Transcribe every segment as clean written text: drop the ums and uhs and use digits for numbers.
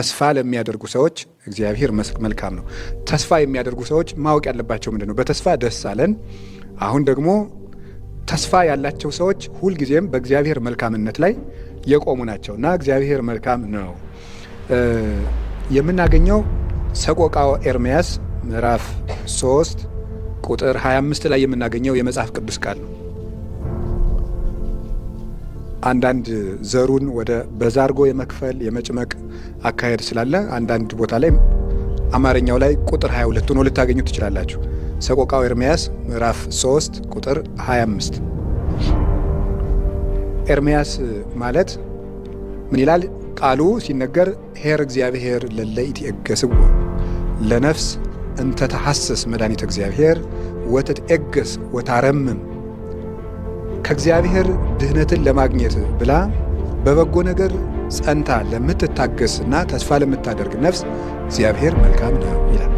ተስፋ ለሚያደርጉ ሰዎች እግዚአብሔር መልካም ነው። ተስፋ የሚያደርጉ ሰዎች ማወቅ ያለባቸው ምንድን ነው? በተስፋ ደስ አለን። አሁን ደግሞ ተስፋ ያላቸው ሰዎች ሁልጊዜም በእግዚአብሔር መልካምነት ላይ የቆሙ ናቸው እና እግዚአብሔር መልካም ነው። የምናገኘው ሰቆቃወ ኤርምያስ ምዕራፍ 3 ቁጥር 25 ላይ የምናገኘው የመጽሐፍ ቅዱስ ቃል ነው። አንዳንድ ዘሩን ወደ በዛርጎ የመክፈል የመጭመቅ አካሄድ ስላለ አንዳንድ ቦታ ላይ አማርኛው ላይ ቁጥር 22 ሆኖ ልታገኙ ትችላላችሁ። ሰቆቃወ ኤርምያስ ምዕራፍ 3 ቁጥር 25። ኤርምያስ ማለት ምን ይላል? ቃሉ ሲነገር ኄር እግዚአብሔር ለለ ኢትዔገሥዎ ለነፍስ እንተ ተሐስስ መድኃኒተ እግዚአብሔር ወትትዔገሥ ወታረምም። ከእግዚአብሔር ድህነትን ለማግኘት ብላ በበጎ ነገር ጸንታ ለምትታገስና ተስፋ ለምታደርግ ነፍስ እግዚአብሔር መልካም ነው ይላል።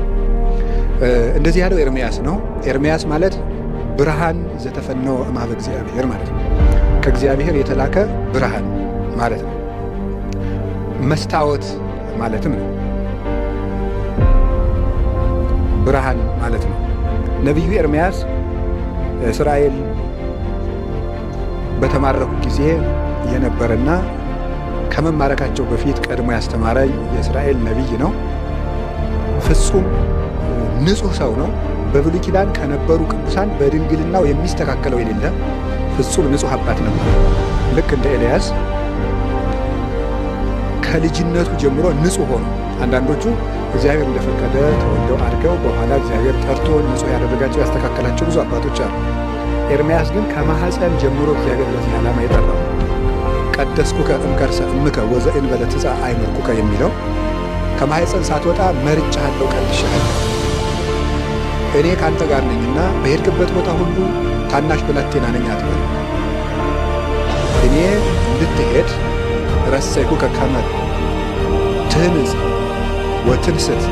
እንደዚህ ያለው ኤርምያስ ነው። ኤርምያስ ማለት ብርሃን ዘተፈነወ እምኀበ እግዚአብሔር ማለት ነው። ከእግዚአብሔር የተላከ ብርሃን ማለት ነው። መስታወት ማለትም ነው። ብርሃን ማለት ነው። ነቢዩ ኤርምያስ እስራኤል በተማረኩ ጊዜ የነበረና ከመማረካቸው በፊት ቀድሞ ያስተማረ የእስራኤል ነቢይ ነው። ፍጹም ንጹሕ ሰው ነው። በብሉይ ኪዳን ከነበሩ ቅዱሳን በድንግልናው የሚስተካከለው የሌለ ፍጹም ንጹሕ አባት ነበር። ልክ እንደ ኤልያስ ከልጅነቱ ጀምሮ ንጹሕ ሆኖ፣ አንዳንዶቹ እግዚአብሔር እንደፈቀደ ተወልደው አድገው በኋላ እግዚአብሔር ጠርቶ ንጹሕ ያደረጋቸው ያስተካከላቸው ብዙ አባቶች አሉ። ኤርምያስ ግን ከማኅፀን ጀምሮ እግዚአብሔር ለዚህ ዓላማ የጠራው ቀደስኩከ እምከርሰ እምከ ወዘእንበለ ትጻእ አእመርኩከ የሚለው ከማኅፀን ሳትወጣ መርጬሃለሁ፣ ቀድሼሃለሁ፣ እኔ ካንተ ጋር ነኝና በሄድክበት ቦታ ሁሉ ታናሽ ብላቴና ነኝ አትበል። እኔ እንድትሄድ ረሰይኩከ ከመ ትህንጽ ወትንስት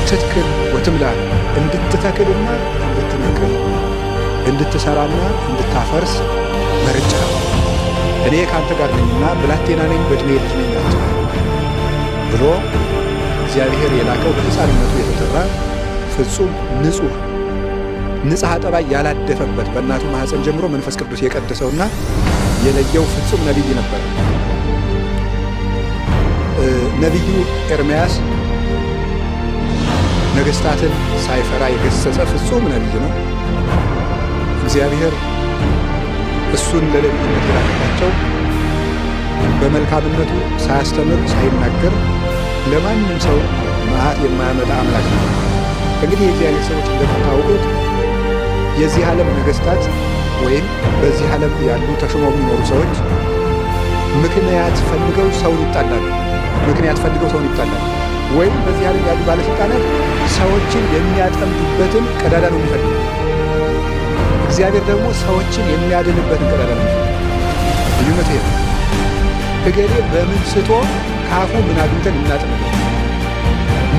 ትትክል ወትምላእ፣ እንድትተክልና እንድትነቅል እንድትሰራና እንድታፈርስ መርጬሃለሁ። እኔ ካንተ ጋር ነኝና ብላቴና ነኝ፣ በዕድሜ ልጅ ነኝ አትበል ብሎ እግዚአብሔር የላከው በሕፃንነቱ የተጠራ ፍጹም ንጹሕ ንጽሐ ጠባይ ያላደፈበት በእናቱ ማኅፀን ጀምሮ መንፈስ ቅዱስ የቀደሰውና የለየው ፍጹም ነቢይ ነበር። ነቢዩ ኤርምያስ ነገሥታትን ሳይፈራ የገሰጸ ፍጹም ነቢይ ነው። እግዚአብሔር እሱን ለነቢይነት የላከላቸው በመልካምነቱ ሳያስተምር ሳይናገር ለማንም ሰው መዓት የማያመጣ አምላክ ነው። እንግዲህ የእግዚአብሔር ሰዎች እንደምታውቁት የዚህ ዓለም ነገሥታት ወይም በዚህ ዓለም ያሉ ተሾመው የሚኖሩ ሰዎች ምክንያት ፈልገው ሰውን ይጣላሉ። ወይም በዚህ ዓለም ያሉ ባለሥልጣናት ሰዎችን የሚያጠምዱበትን ቀዳዳ ነው የሚፈልጉ። እግዚአብሔር ደግሞ ሰዎችን የሚያድንበትን ቀዳዳ ነው የሚፈልጉ። ልዩነቱ ይሄ ነው። እገሌ በምን ስቶ ከአፉ ምን አግኝተን እናጥምደው፣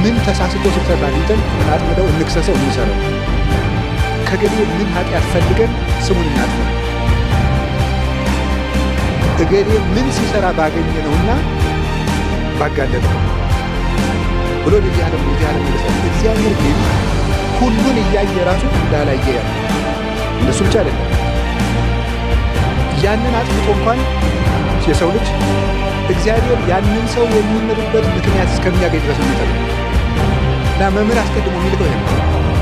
ምን ተሳስቶ ስህተት አግኝተን እናጥምደው፣ እንክሰሰው፣ እንሰረው፣ ከገሌ ምን ኃጢአት ፈልገን ስሙን እናጥመው፣ እገሌ ምን ሲሰራ ባገኘ ነውና ባጋለጠው ብሎ ለዚህ ዓለም ነገሥታት። እግዚአብሔር ግን ሁሉን እያየ ራሱ እንዳላየ ያለ እነሱ ብቻ አይደለም። ያንን አጥፍቶ እንኳን የሰው ልጅ እግዚአብሔር ያንን ሰው የሚምርበት ምክንያት እስከሚያገኝ ድረስ ነው እና መምህር አስቀድሞ የሚልከው ይሄ።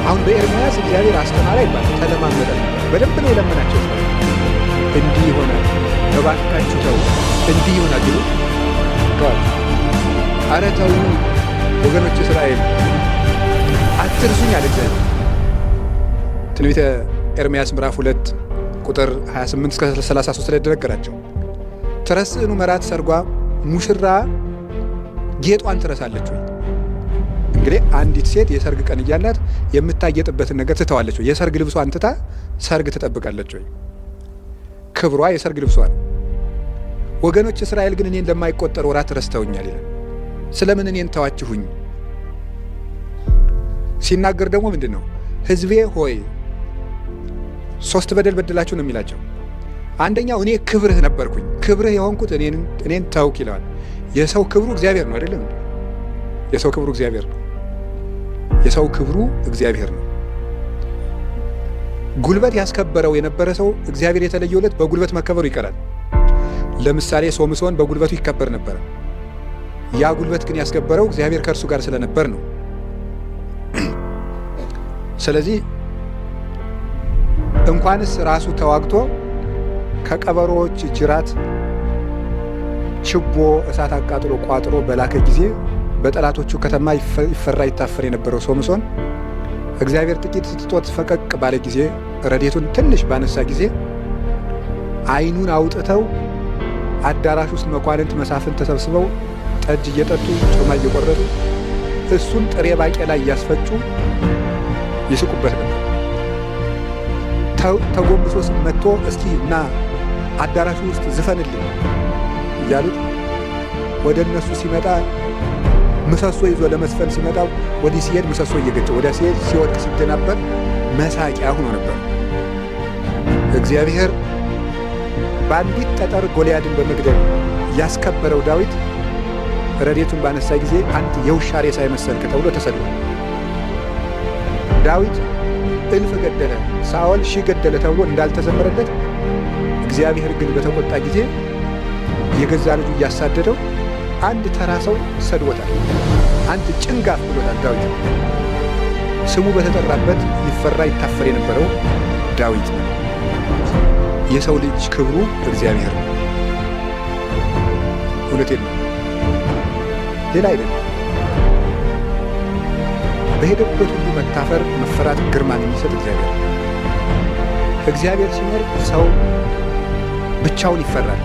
አሁን በኤርምያስ እግዚአብሔር አስተማራ ይባላል፣ ተለማመጠ፣ በደንብ ነው የለመናቸው። እንዲህ ይሆናል፣ እባካችሁ ተው፣ እንዲህ ይሆናል ቢሉ ተዋል። ኧረ ተው ወገኖች እስራኤል አትርሱኝ አለ እግዚአብሔር። ትንቢተ ኤርምያስ ምዕራፍ 2 ቁጥር 28 እስከ 33 ላይ ደረገራቸው። ትረስዕኑ መራት ሰርጓ፣ ሙሽራ ጌጧን ትረሳለች ወይ? እንግዲህ አንዲት ሴት የሰርግ ቀን እያላት የምታጌጥበትን ነገር ትተዋለች ወይ? የሰርግ ልብሷን ትታ ሰርግ ትጠብቃለች ወይ? ክብሯ የሰርግ ልብሷ ነው። ወገኖች እስራኤል ግን እኔን ለማይቆጠር ወራት ረስተውኛል ይላል። ስለምን እኔን ተዋችሁኝ? ሲናገር ደግሞ ምንድን ነው? ሕዝቤ ሆይ 3 በደል በደላችሁ ነው የሚላቸው። አንደኛው እኔ ክብርህ ነበርኩኝ፣ ክብርህ የሆንኩት እኔን ተውክ ይለዋል። የሰው ክብሩ እግዚአብሔር ነው አይደለም? የሰው ክብሩ እግዚአብሔር ነው። የሰው ክብሩ እግዚአብሔር ነው። ጉልበት ያስከበረው የነበረ ሰው እግዚአብሔር የተለየለት በጉልበት መከበሩ ይቀራል። ለምሳሌ ሶምሶን በጉልበቱ ይከበር ነበረ። ያ ጉልበት ግን ያስከበረው እግዚአብሔር ከእርሱ ጋር ስለነበር ነው። ስለዚህ እንኳንስ ራሱ ተዋግቶ ከቀበሮዎች ጅራት ችቦ እሳት አቃጥሎ ቋጥሮ በላከ ጊዜ በጠላቶቹ ከተማ ይፈራ ይታፈር የነበረው ሶምሶን እግዚአብሔር ጥቂት ስትጦት ፈቀቅ ባለ ጊዜ ረድኤቱን ትንሽ ባነሳ ጊዜ ዓይኑን አውጥተው አዳራሽ ውስጥ መኳንንት መሳፍንት ተሰብስበው ጠጅ እየጠጡ ጮማ እየቆረጡ እሱን ጥሬ ባቄላ እያስፈጩ ይስቁበት ነበር። ተጎንብሶ መጥቶ እስኪ እና አዳራሹ ውስጥ ዝፈንልኝ እያሉት ወደ እነሱ ሲመጣ ምሰሶ ይዞ ለመስፈን ሲመጣ ወዲህ ሲሄድ ምሰሶ እየገጨ ወዲያ ሲሄድ ሲወድቅ ሲደናበር መሳቂያ ሆኖ ነበር። እግዚአብሔር በአንዲት ጠጠር ጎልያድን በመግደል ያስከበረው ዳዊት ረድኤቱን ባነሳ ጊዜ አንድ የውሻ ሬሳ የመሰልክ ተብሎ ተሰድቧል። ዳዊት እልፍ ገደለ፣ ሳኦል 1000 ገደለ ተብሎ እንዳልተዘመረለት እግዚአብሔር ግን በተቆጣ ጊዜ የገዛ ልጁ እያሳደደው አንድ ተራ ሰው ሰድቦታል። አንድ ጭንጋፍ ብሎታል። ዳዊት ስሙ በተጠራበት ይፈራ ይታፈር የነበረው ዳዊት ነው። የሰው ልጅ ክብሩ እግዚአብሔር ነው። እውነቴን ነው፣ ሌላ አይደለም። በሄደበት ሁሉ መታፈር፣ መፈራት፣ ግርማን የሚሰጥ እግዚአብሔር ነው። እግዚአብሔር ሲኖር ሰው ብቻውን ይፈራል።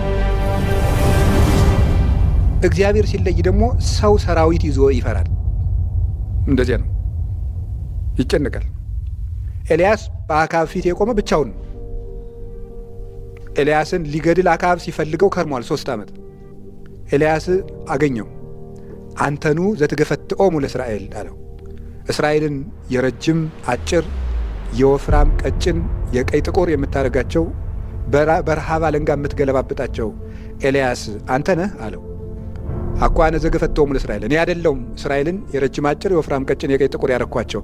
እግዚአብሔር ሲለይ ደግሞ ሰው ሰራዊት ይዞ ይፈራል። እንደዚያ ነው፣ ይጨነቃል። ኤልያስ በአክዓብ ፊት የቆመ ብቻውን ነው። ኤልያስን ሊገድል አክዓብ ሲፈልገው ከርሟል 3 ዓመት። ኤልያስ አገኘው። አንተኑ ዘትገፈትኦሙ ለእስራኤል አለው። እስራኤልን የረጅም አጭር፣ የወፍራም ቀጭን፣ የቀይ ጥቁር የምታደርጋቸው በረሃብ አለንጋ የምትገለባብጣቸው ኤልያስ አንተ ነህ አለው። አኳነ ዘገፈትኦሙ ለእስራኤል፣ እኔ አይደለሁም እስራኤልን የረጅም አጭር፣ የወፍራም ቀጭን፣ የቀይ ጥቁር ያረኳቸው፣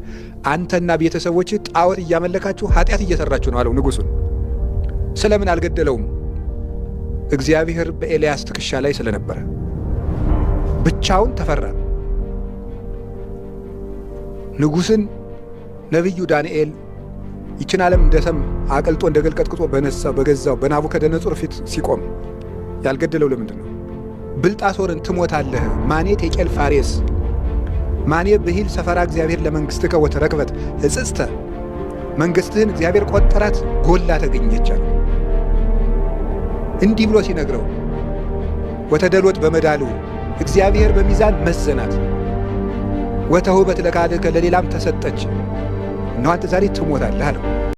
አንተና ቤተሰቦች ጣዖት እያመለካችሁ ኃጢአት እየሰራችሁ ነው አለው ንጉሡን። ስለምን አልገደለውም? እግዚአብሔር በኤልያስ ትከሻ ላይ ስለነበረ ብቻውን ተፈራ። ንጉሥን ነቢዩ ዳንኤል ይችን ዓለም እንደ ሰም አቅልጦ እንደ ገል ቀጥቅጦ በገዛው በናቡከደነጾር ፊት ሲቆም ያልገደለው ለምንድን ነው? ብልጣሶርን ትሞታለህ፣ ማኔ ቴቄል ፋሬስ ማኔ ብሂል ሰፈራ እግዚአብሔር ለመንግሥትከ ወተረክበት እጽጽተ፣ መንግሥትህን እግዚአብሔር ቆጠራት ጎላ ተገኘቻል። እንዲህ ብሎ ሲነግረው ወተደሎት በመዳሉ እግዚአብሔር በሚዛን መዘናት፣ ወተውበት ለካልከ ለሌላም ተሰጠች፣ እነሆ አንተ ዛሬ ትሞታለህ አለው።